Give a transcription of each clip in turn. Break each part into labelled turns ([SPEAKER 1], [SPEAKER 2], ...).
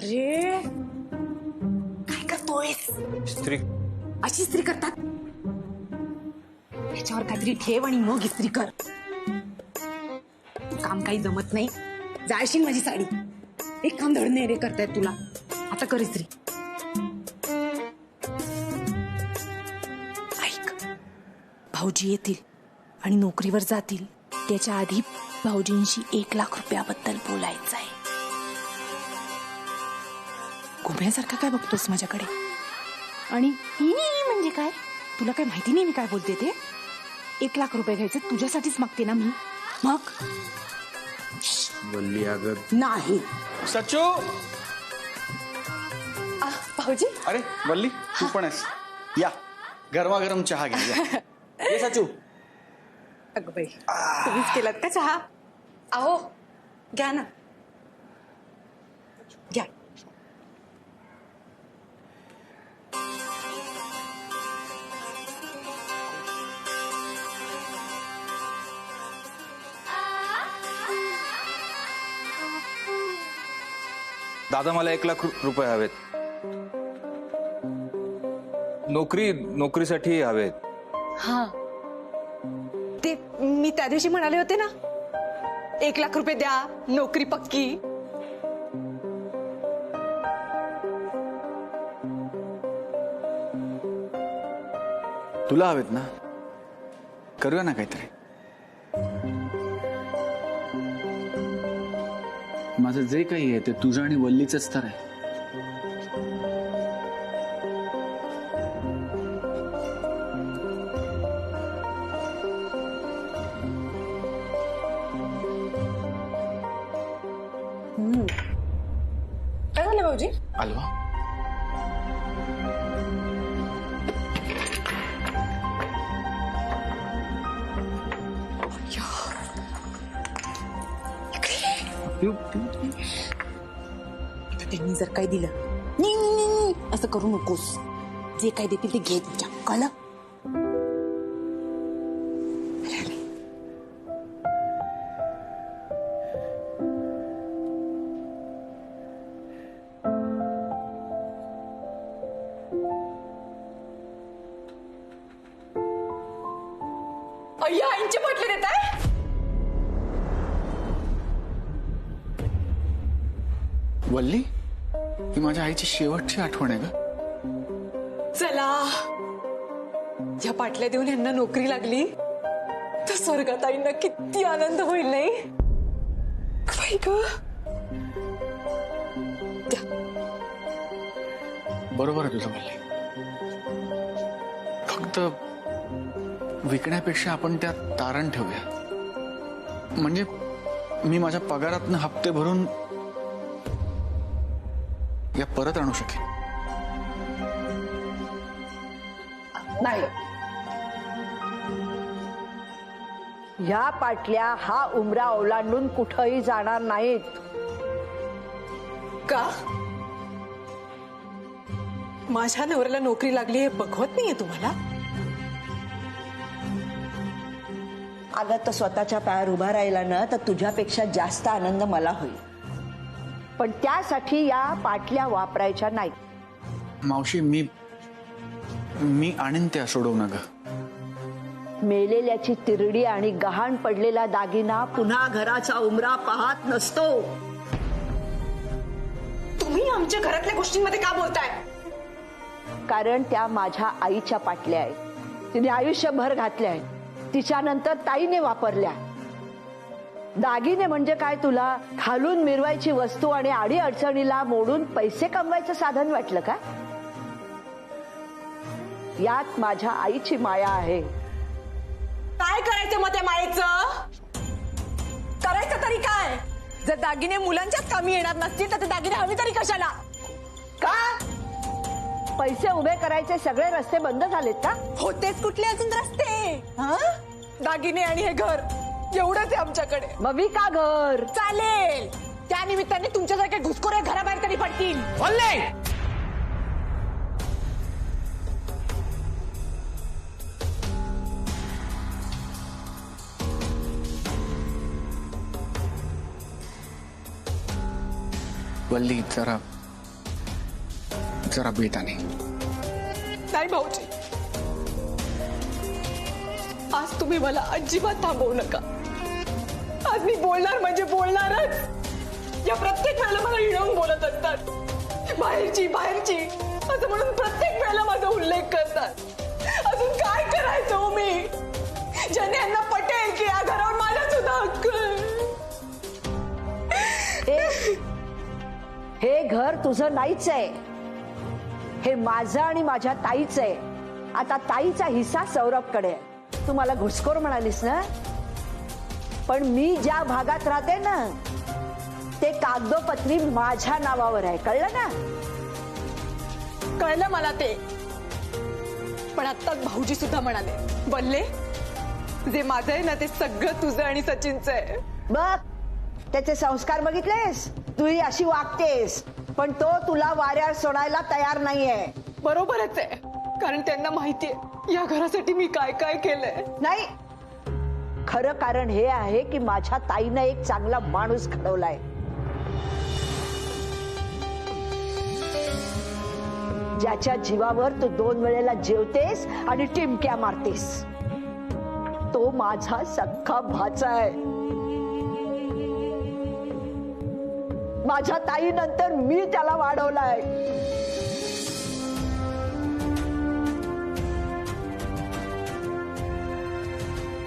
[SPEAKER 1] अरे काय करतोयस?
[SPEAKER 2] इस्त्री.
[SPEAKER 1] अशी इस्त्री करतात? याच्यावर काहीतरी ठेव आणि मग इस्त्री कर. काम काही जमत नाही. जायशील माझी साडी. एक काम धडणे रे करतायत तुला. आता कर इस्त्री. ऐक, भाऊजी येतील आणि नोकरीवर जातील त्याच्या आधी भाऊजींशी 1 लाख रुपयाबद्दल बोलायचं आहे. घुम्यासारखा काय बघतोस माझ्याकडे? आणि म्हणजे काय? तुला काय माहिती नाही मी काय बोलते ते? 1 लाख रुपये घ्यायचे तुझ्यासाठीच मागते ना मी. मग
[SPEAKER 2] वल्ली अगं
[SPEAKER 1] नाही.
[SPEAKER 2] सचू.
[SPEAKER 1] भाऊजी.
[SPEAKER 2] अरे वल्ली तू पण आहेस. या गरमागरम चहा घे. ये सचू.
[SPEAKER 1] अगं बाई तुम्हीच केलात का चहा? अहो घ्या ना, घ्या.
[SPEAKER 2] दादा मला 1 लाख रुपये हवेत. नोकरीसाठी हवेत.
[SPEAKER 1] हा ते मी त्या दिवशी म्हणाले होते ना, 1 लाख रुपये द्या, नोकरी पक्की.
[SPEAKER 2] तुला हवेत ना? करूया ना काहीतरी.
[SPEAKER 3] माझं जे काही आहे ते तुझं आणि वल्लीचंच तर आहे.
[SPEAKER 1] काय झालं भाऊजी?
[SPEAKER 2] अलवा.
[SPEAKER 1] त्यांनी जर काय दिलं नी असं करू नकोस. जे काय देतील ते घे. तुझ्या कळलं? अय्या 80 म्हटले देत आहे.
[SPEAKER 2] वल्ली ही माझ्या आईची शेवटची आठवण आहे ग.
[SPEAKER 1] चला, या पाटल्या देऊन यांना नोकरी लागली तर स्वर्गात आईंना किती आनंद होईल नाही? बाई ग.
[SPEAKER 2] बरोबर आहे तुझं वल्ली. फक्त विकण्यापेक्षा आपण त्या तारण ठेवूया. म्हणजे मी माझ्या पगारातनं हप्ते भरून या परत आणू शकेन.
[SPEAKER 4] नाही, ह्या पाटल्या हा उमरा ओलांडून कुठंही जाणार नाहीत.
[SPEAKER 1] का? माझ्या नवऱ्याला नोकरी लागली हे बघवत नाहीये तुम्हाला?
[SPEAKER 4] अगं तर स्वतःच्या पायावर उभा राहिला ना तर तुझ्यापेक्षा जास्त आनंद मला होईल. पण त्यासाठी या पाटल्या वापरायच्या नाहीत.
[SPEAKER 2] मावशी मी आणीन त्या सोडवून ग.
[SPEAKER 4] मेलेल्याची तिरडी आणि गहाण पडलेला दागिना पुन्हा घराचा उमरा पाहत नसतो.
[SPEAKER 1] तुम्ही आमच्या घरातल्या गोष्टींमध्ये का बोलताय?
[SPEAKER 4] कारण त्या माझ्या आईच्या पाटल्या आहेत. तिने आयुष्यभर घातल्या आहेत. तिच्यानंतर ताईने वापरल्या. दागिने म्हणजे काय तुला खालून मिरवायची वस्तू आणि आडी अडचणीला मोडून पैसे कमवायचं साधन वाटलं का? यात माझ्या आईची माया आहे.
[SPEAKER 1] काय करायचं मग त्या मायेचं? करायचं तरी काय? जर दागिने मुलांच्याच कामी येणार नसतील तर ते दागिने हवी तरी कशाला?
[SPEAKER 4] का पैसे उभे करायचे सगळे रस्ते बंद झालेत का?
[SPEAKER 1] होतेच कुठले अजून रस्ते? दागिने आणि हे घर एवढंच आहे आमच्याकडे.
[SPEAKER 4] मग विका घर.
[SPEAKER 1] चालेल, त्या निमित्ताने तुमच्यासारखे घुसखोरे घराबाहेर तरी पडतील.
[SPEAKER 2] वल्ली जरा जरा बेताने.
[SPEAKER 1] नाही भाऊजी, आज तुम्ही मला अजिबात थांबवू नका. आज मी बोलणार म्हणजे बोलणारच. या प्रत्येक वेळेला मला हिणवून बोलत असतात, बाहेरची बाहेरची असं म्हणून प्रत्येक वेळेला माझा उल्लेख करतात. अजून काय करायचं हो मी, ज्याने यांना पटेल की या घरावर माझा सुद्धा हक्क आहे.
[SPEAKER 4] हे घर तुझं नाहीच आहे, हे माझं आणि माझ्या ताईचं आहे. आता ताईचा हिस्सा सौरभकडे आहे. तू मला घुसखोर म्हणालीस ना, पण मी ज्या भागात राहते ना ते कागदोपत्री माझ्या नावावर आहे, कळलं ना?
[SPEAKER 1] कळलं मला ते. पण आत्ताच भाऊजी सुद्धा म्हणाले, बल्ले जे माझं आहे ना ते सगळं तुझं आणि सचिनचं आहे.
[SPEAKER 4] बघ त्याचे संस्कार बघितलेस, तूही अशी वागतेस, पण तो तुला वाऱ्यावर सोडायला तयार नाहीये.
[SPEAKER 1] बरोबरच आहे, कारण त्यांना माहितीये या घरासाठी मी काय काय केलंय.
[SPEAKER 4] नाही, खरं कारण हे आहे की माझ्या ताईनं एक चांगला माणूस घडवलाय. ज्याच्या जीवावर तू 2 वेळेला जेवतेस आणि टिमक्या मारतेस, तो माझा सख्खा भाचा आहे. माझ्या ताईनंतर मी त्याला वाढवलाय.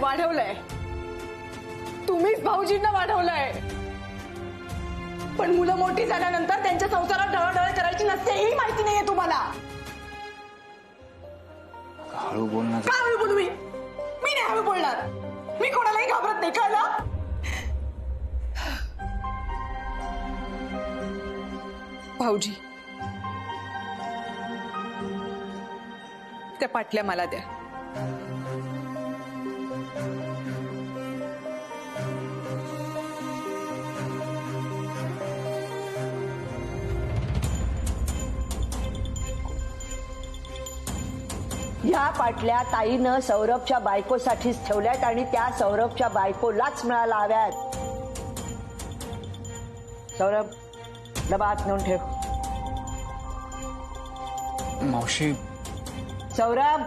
[SPEAKER 1] वाढवलंय तुम्हीच, भाऊजींना वाढवलंय. पण मुलं मोठी झाल्यानंतर त्यांच्या संसारात ढवळढवळ करायची नसते ही माहिती नाहीये तुम्हाला.
[SPEAKER 2] हळू बोल ना.
[SPEAKER 1] काय हळू बोलू मी नाही हळू बोलणार. मी कोणालाही घाबरत नाही, कळलं? भाऊजी त्या पाटल्या मला द्या.
[SPEAKER 4] ह्या पाटल्या ताईनं सौरभच्या बायकोसाठीच ठेवल्यात आणि त्या सौरभच्या बायकोलाच मिळायला हव्यात. सौरभ, डबा आत नेऊन ठेव.
[SPEAKER 2] मावशी,
[SPEAKER 4] सौरभ,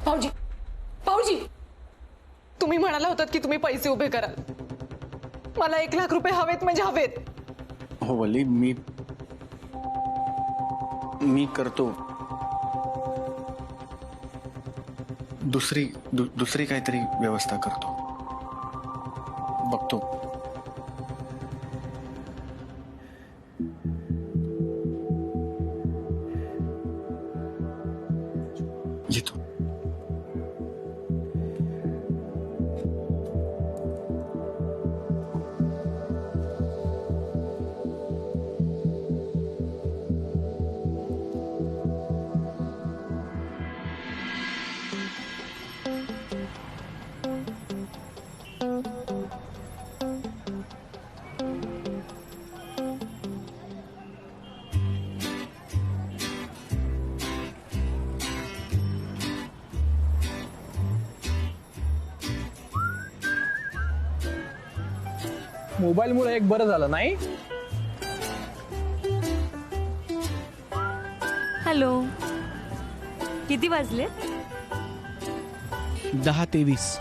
[SPEAKER 1] भाऊजी भाऊजी तुम्ही म्हणाला होतात की तुम्ही पैसे उभे कराल. मला 1 लाख रुपये हवेत म्हणजे हवेत.
[SPEAKER 2] हो वल्ली, मी करतो. दुसरी काहीतरी व्यवस्था करतो, बघतो. येतो.
[SPEAKER 5] मोबाईल मुळे एक बरं झालं नाही.
[SPEAKER 6] हॅलो, किती वाजले?
[SPEAKER 5] 10:23.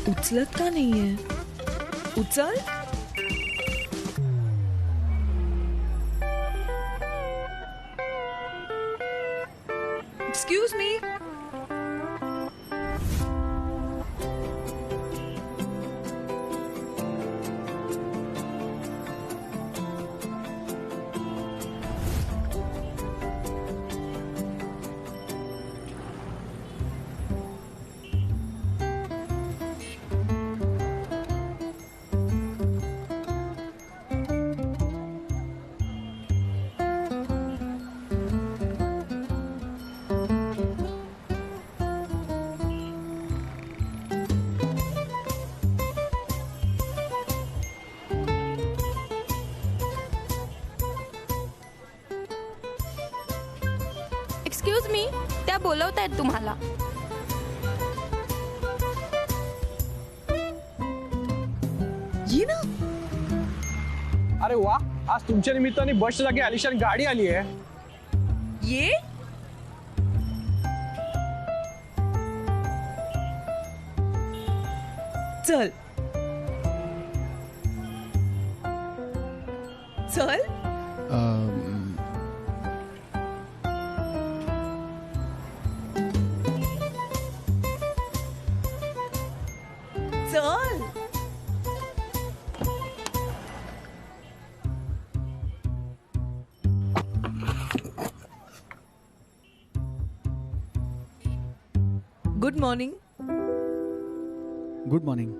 [SPEAKER 6] उचलत का नाहीये?
[SPEAKER 1] उचल. Excuse me.
[SPEAKER 6] एक्सक्यूज मी, त्या बोलवतायत तुम्हाला.
[SPEAKER 1] ये ना.
[SPEAKER 5] अरे वा, आज तुमच्या निमित्ताने बसच्या जागी आलिशान गाडी आली आहे.
[SPEAKER 1] ये. चल. चल. चल. Good morning.
[SPEAKER 2] Good morning.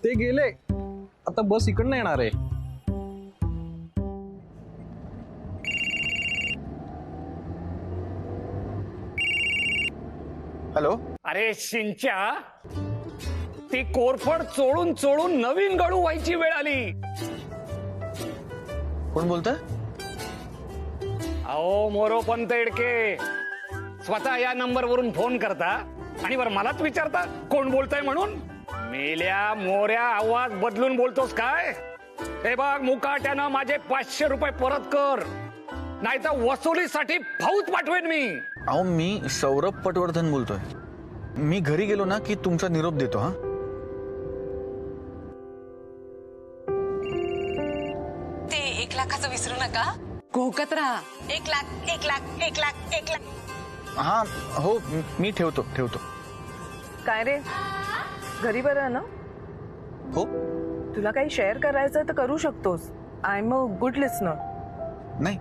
[SPEAKER 5] ते गेले, आता बस इकडनं येणार आहे.
[SPEAKER 2] हॅलो.
[SPEAKER 7] अरे शिंच्या, ती कोरफड चोळून चोळून नवीन गळू व्हायची वेळ आली.
[SPEAKER 2] कोण बोलतंय?
[SPEAKER 7] अहो मोरोपंत एडके, स्वतः या नंबरवरून फोन करता आणि वर मलाच विचारता कोण बोलताय म्हणून. मेल्या मोऱ्या, आवाज बदलून बोलतोस काय? हे बघ, मुकाट्यानं माझे 500 रुपये परत कर, नाही तर वसुलीसाठी फौज पाठवेन मी.
[SPEAKER 2] अहो, मी सौरभ पटवर्धन बोलतोय. मी घरी गेलो ना की तुमचा निरोप देतो. हा,
[SPEAKER 8] ते 1 लाखाचं विसरू नका. घोकत राहा. 1 लाख 1 लाख 1 लाख 1 लाख.
[SPEAKER 2] हा, हो, मी ठेवतो.
[SPEAKER 9] काय रे, घरी बरं आहे ना?
[SPEAKER 2] हो.
[SPEAKER 9] तुला काही शेअर करायचं तर करू शकतोस. I am a good listener.
[SPEAKER 2] नाही,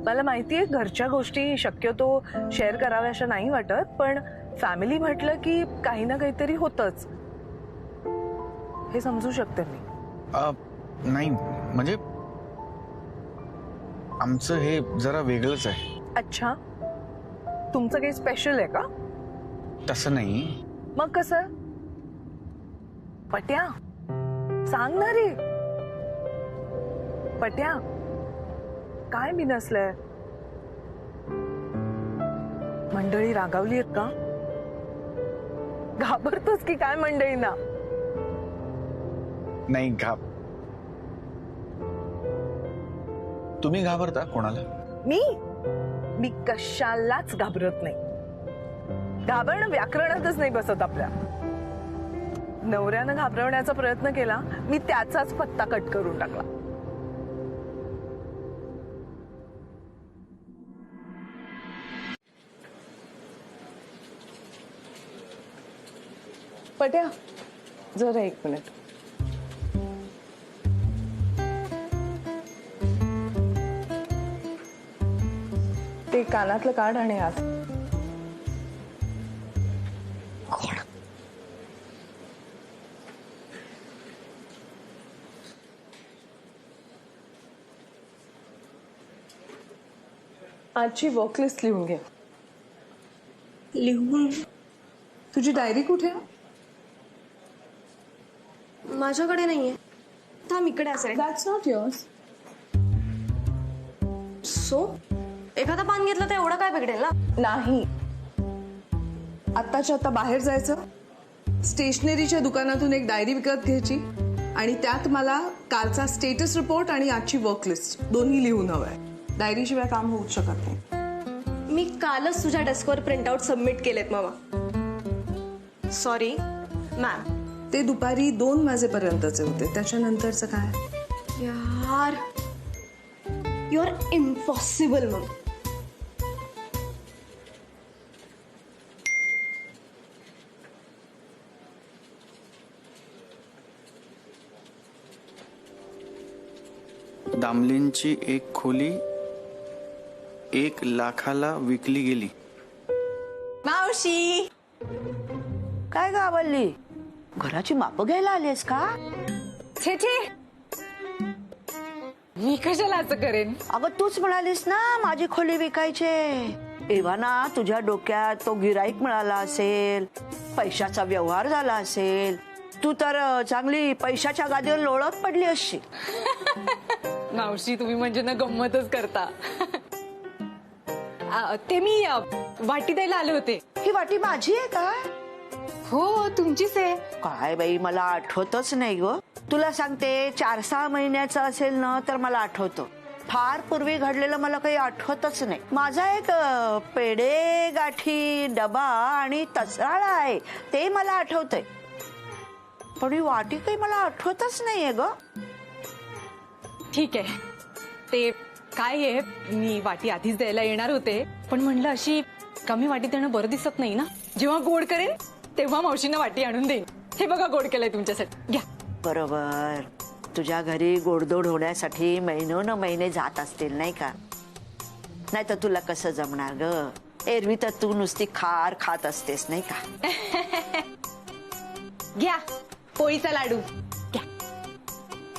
[SPEAKER 9] मला माहितीये घरच्या गोष्टी शक्यतो शेअर कराव्याशा नाही वाटत, पण फॅमिली म्हटलं की काही ना काहीतरी होतच, हे समजू शकते मी.
[SPEAKER 2] नाही म्हणजे आमचं हे जरा वेगळंच आहे.
[SPEAKER 9] अच्छा, तुमचं काही स्पेशल आहे का?
[SPEAKER 2] तसं नाही.
[SPEAKER 9] मग कसं? पट्या, सांग ना रे. पट्या, काय बिनसलंय? मंडळी रागावली आहेत का? घाबरतोस की काय मंडळींना?
[SPEAKER 2] नाही, तुम्ही घाबरता कोणाला?
[SPEAKER 9] मी कशालाच घाबरत नाही. घाबरणं व्याकरणातच नाही बसत आपल्या. नवऱ्यानं घाबरवण्याचा प्रयत्न केला, मी त्याचाच पत्ता कट करून टाकला. पट्या, जरा 1 मिनिट. ते कानातलं काढ आणि आत. आजची वर्कलिस्ट लिहून घे.
[SPEAKER 1] लिहून?
[SPEAKER 9] तुझी डायरी कुठे?
[SPEAKER 1] माझ्याकडे नाहीये. थांब, इकडे असेल.
[SPEAKER 9] That's not yours.
[SPEAKER 1] सो एखादा पान घेतलं तर एवढं काय बिघडेल ना?
[SPEAKER 9] नाही. आत्ताच्या आता बाहेर जायचं, स्टेशनरीच्या दुकानातून एक डायरी विकत घ्यायची आणि त्यात मला कालचा स्टेटस रिपोर्ट आणि आजची वर्क लिस्ट दोन्ही लिहून हवंय. डायरी शिवाय काम होऊच शकत नाही.
[SPEAKER 1] मी कालच तुझ्या डेस्कवर प्रिंटआउट सबमिट केलेत मामा. Sorry ma'am.
[SPEAKER 9] ते दुपारी 2 वाजेपर्यंतचे होते. त्याच्यानंतरचं काय?
[SPEAKER 1] यार यू आर इम्पॉसिबल मग.
[SPEAKER 2] दामलेंची एक खोली 1 लाखाला विकली गेली.
[SPEAKER 8] मावशी,
[SPEAKER 4] काय गावली? घराची माप घ्यायला आलीस का?
[SPEAKER 8] छे छे, मी कशाला असं करेन?
[SPEAKER 4] अगं तूच म्हणालीस ना माझी खोली विकायचे. एव्हा ना तुझ्या डोक्यात तो गिराईक मिळाला असेल, पैशाचा व्यवहार झाला असेल, तू तर चांगली पैशाच्या गादीवर लोळत पडली अशी.
[SPEAKER 8] मावशी तुम्ही म्हणजे ना गंमतच करता. ते मी वाटी द्यायला आले होते.
[SPEAKER 4] ही वाटी माझी आहे का?
[SPEAKER 8] हो तुमचीच आहे.
[SPEAKER 4] काय बाई मला आठवतच नाही ग. तुला सांगते 4-6 महिन्याचं असेल ना तर मला आठवतं. फार पूर्वी घडलेलं मला काही आठवतच नाही. माझा एक पेढे गाठी डबा आणि तसराळा आहे ते मला आठवतंय, पण ही वाटी काही मला आठवतच नाहीये ग.
[SPEAKER 8] ठीक आहे, ते काय आहे, मी वाटी आधीच द्यायला येणार होते, पण म्हणलं अशी कमी वाटी देणं बरं दिसत नाही ना. जेव्हा गोड करेन तेव्हा मावशींना वाटी आणून देईन. हे बघा गोड केलंय तुमच्यासाठी, घ्या.
[SPEAKER 4] बरोबर, तुझ्या घरी गोडधोड होण्यासाठी महिने जात असतील नाही का? नाही तर तुला कसं जमणार ग? एरवी तर तू नुसती खार खात असतेस नाही का?
[SPEAKER 8] घ्या पोळीचा लाडू, घ्या.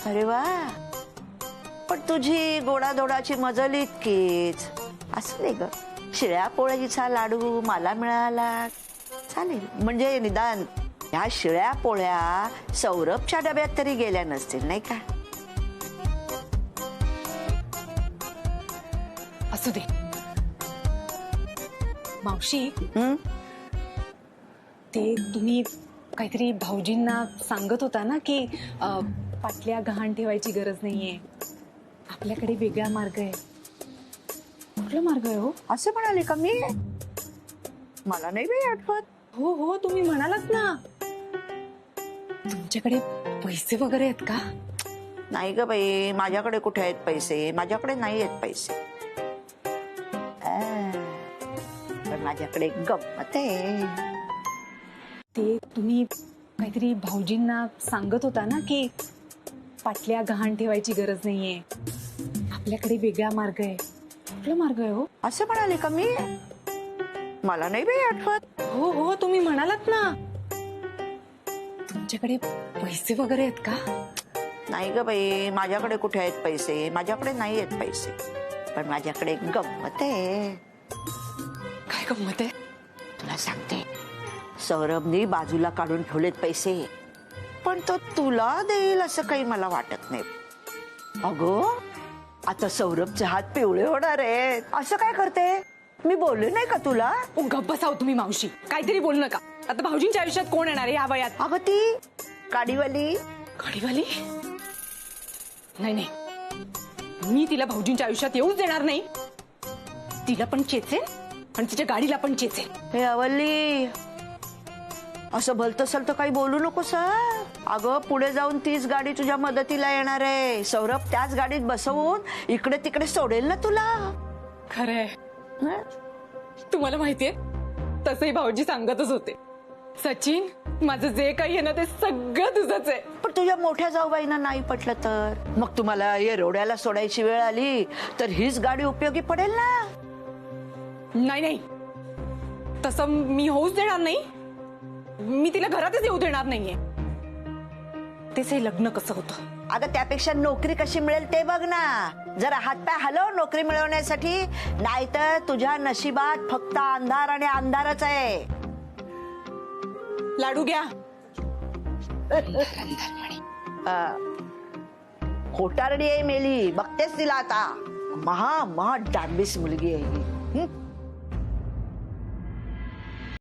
[SPEAKER 4] अरे वा, पण तुझी गोडाधोडाची मजल इतकीच. असू दे ग, शिळ्या पोळीचा लाडू मला मिळाला चालेल. म्हणजे निदान ह्या शिळ्या पोळ्या सौरभच्या डब्यात तरी गेल्या नसतील नाही का?
[SPEAKER 8] असू दे. मावशी, ते तुम्ही काहीतरी भाऊजींना सांगत होता ना की पाटल्या गहाण ठेवायची गरज नाहीये, आपल्याकडे वेगळा मार्ग आहे. कुठला मार्ग आहे हो?
[SPEAKER 4] असं म्हणाले का मी? मला नाही बाई आठवत.
[SPEAKER 8] हो हो तुम्ही म्हणालात ना. तुमच्याकडे पैसे वगैरे आहेत का?
[SPEAKER 4] नाही ग बाई, माझ्याकडे कुठे आहेत पैसे? माझ्याकडे नाही आहेत पैसे. पण माझ्याकडे एक गंमत आहे.
[SPEAKER 8] ते तुम्ही काहीतरी भाऊजींना सांगत होता ना की पाटल्या गहाण ठेवायची गरज नाहीये, आपल्याकडे वेगळा मार्ग आहे. कुठला मार्ग आहे हो?
[SPEAKER 4] असं म्हणाले का मी? मला नाही बाई आठवत.
[SPEAKER 8] हो हो तुम्ही म्हणालात ना. तुमच्याकडे पैसे वगैरे आहेत का?
[SPEAKER 4] नाही ग बाई, माझ्याकडे कुठे आहेत पैसे? माझ्याकडे नाही आहेत पैसे. पण माझ्याकडे एक गंमत आहे.
[SPEAKER 8] काय गंमत आहे?
[SPEAKER 4] तुला सांगते. सौरभनी बाजूला काढून ठेवलेत पैसे, पण तो तुला देईल असं काही मला वाटत नाही. अगं आता सौरभचे हात पिवळे होणार आहेत. असं काय करते? मी बोलले नाही का तुला?
[SPEAKER 8] गप्प बसाव तुम्ही मावशी, काहीतरी बोलू नका. आता भाऊजींच्या आयुष्यात कोण येणार आहे या वयात?
[SPEAKER 4] अगं ती गाडीवाली.
[SPEAKER 8] गाडीवाली? नाही नाही, मी तिला भाऊजींच्या आयुष्यात येऊच देणार नाही. तिला पण चेचेन आणि तिच्या गाडीला पण चेचेन.
[SPEAKER 4] हे अवल्ली, असं भलतं सलतं काही बोलू नकोस. अगं पुढे जाऊन तीच गाडी तुझ्या मदतीला येणार आहे. सौरभ त्याच गाडीत बसवून इकडे तिकडे सोडेल ना तुला.
[SPEAKER 8] खरंय. तुम्हाला माहितीये, तसंही भाऊजी सांगतच होते, सचिन माझं जे काही आहे ना ते सगळं तुझंच आहे.
[SPEAKER 4] पण तुझ्या मोठ्या जाऊबाईंना नाही पटलं तर? मग तुम्हाला ये रोड्याला सोडायची वेळ आली तर हीच गाडी उपयोगी पडेल ना.
[SPEAKER 8] नाही नाही, तसं मी होऊच देणार नाही. मी तिला घरातच येऊ देणार नाहीये. त्याचे लग्न कसं होतं?
[SPEAKER 4] आता त्यापेक्षा नोकरी कशी मिळेल ते बघ ना. जरा हातपाय हलव नोकरी मिळवण्यासाठी, नाहीतर तुझ्या नशिबात फक्त अंधार आणि अंधारच आहे.
[SPEAKER 8] लाडू घ्या.
[SPEAKER 4] खोटारडी आहे मेली, बघतेस तिला आता. महा डांबीस मुलगी आहे ही.